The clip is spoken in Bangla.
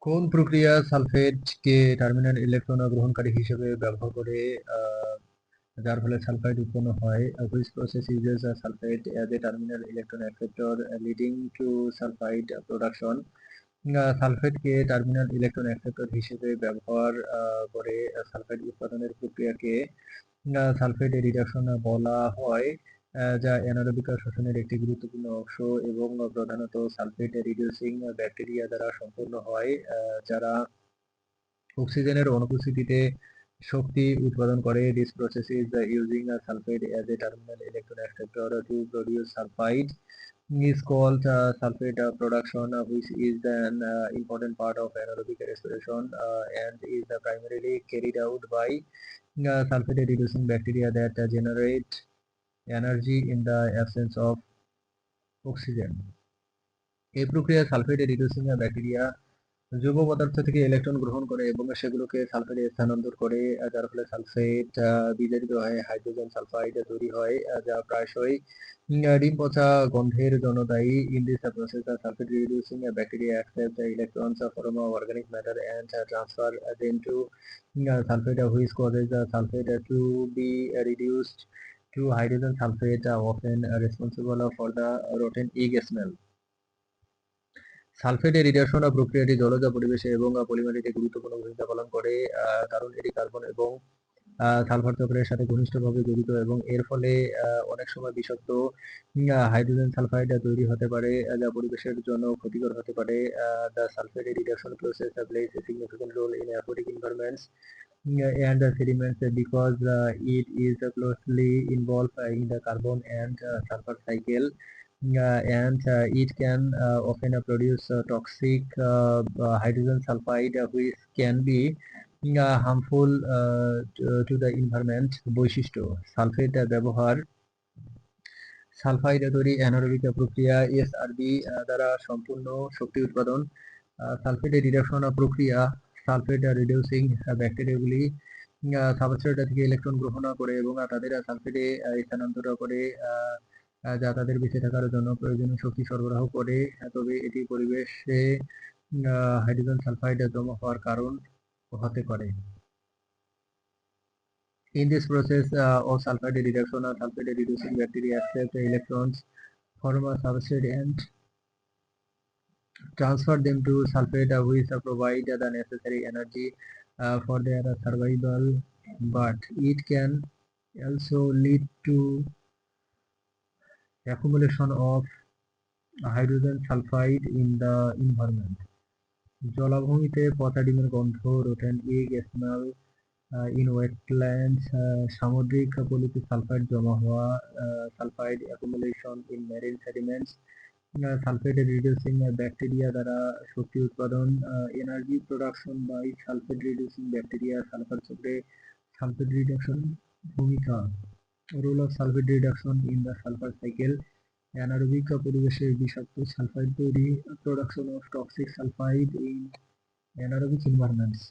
কোন প্রক্রিয়া সালফেটকে টার্মিনাল ইলেকট্রন গ্রহণকারী হিসেবে ব্যবহার করে যার ফলে সালফাইড উৎপন্ন হয়? Which process uses a sulfate as a terminal electron acceptor leading to sulfide production? সালফেটকে টার্মিনাল ইলেকট্রন অ্যাক্সেপ্টর হিসেবে ব্যবহার করে সালফাইড উৎপাদনের প্রক্রিয়াকে সালফেট রিডাকশন বলা হয়, যা অ্যানারোবিক শ্বসনের একটি গুরুত্বপূর্ণ অংশ এবং প্রধানত সালফেট রিডিউসিং ব্যাকটেরিয়া দ্বারা সম্পন্ন হয়, যারা অক্সিজেনের অনুপস্থিতিতে শক্তি উৎপাদন করে। This process is using a sulfate as a terminal electron acceptor to produce sulfide is called sulfate production, which is an important part of anaerobic respiration and is primarily carried out by sulfate reducing bacteria that generate energy in the absence of oxygen. এই প্রক্রিয়ায় সালফেট রিডিউসিং ব্যাকটেরিয়া জৈব পদার্থ থেকে ইলেকট্রন গ্রহণ করে এবং সেগুলোকে সালফেটে স্থানান্তর করে, যার ফলে সালফেট বিজারিত হয়ে হাইড্রোজেন সালফাইড তৈরি হয়, যা প্রায়শই ডিম পচা গন্ধের জন্য দায়ী। In this process sulphate reducing bacteria accept electrons from organic matter and transfer them to sulfate, which causes sulfate to be reduced to hydrogen sulfate, often responsible for the rotten egg smell. Sulphate reduction প্রক্রিয়াটি জলজ পরিবেশে এবং পলিমারিতে গুরুত্বপূর্ণ ভূমিকা পালন করে, কারণ এটি কার্বন এবং সালফার চক্রের সাথে ঘনিষ্ঠভাবে জড়িত এবং এর ফলে অনেক সময় বিষাক্ত হাইড্রোজেন সালফাইড তৈরি হতে পারে, যা পরিবেশের জন্য ক্ষতিকর হতে পারে। The sulphate reduction process plays a significant role in aquatic environments and the sediments because it is closely involved in the carbon and sulfur cycle, and it can often produce toxic hydrogen sulfide, which can be harmful to the environment. বৈশিষ্ট্য: সালফেট ব্যবহার: সালফাইড তৈরি অ্যানারোবিক প্রক্রিয়া এসআরবি দ্বারা সম্পূর্ণ শক্তি উৎপাদন। সালফেট রিডাকশন প্রক্রিয়া: সালফেট রিডিউসিং ব্যাকটেরিয়াগুলি সাবস্ট্রেট থেকে ইলেকট্রন গ্রহণ করে এবং তাদের সালফেটে স্থানান্তর করে, যা তাদের বেঁচে থাকার জন্য প্রয়োজনীয় শক্তি সরবরাহ করে, তবে এটি পরিবেশে হাইড্রোজেন সালফাইড জমা হওয়ার কারণ হতে পারে। In this process of sulfide reduction, sulfate reducing bacteria accept electrons from a substrate and transfer them to sulfate, which provide the necessary energy for their survival, but it can also lead to accumulation of hydrogen sulfide in the environment. জলাভূমিতে পচা ডিমের গন্ধ, rotten egg smell in wetlands, সামুদ্রিক পলিতে সালফাইড জমা হওয়া, sulphide accumulation in marine sediments, sulphate reducing bacteria দ্বারা শক্তি উৎপাদন, energy production by sulphate reducing bacteria, sulphur চক্রে সালফেট রিডাকশন ভূমিকা, role of sulphate reduction in the sulphur cycle, anaerobic পরিবেশে বিষাক্ত সালফাইড তৈরি, production of toxic sulphide in anaerobic environments.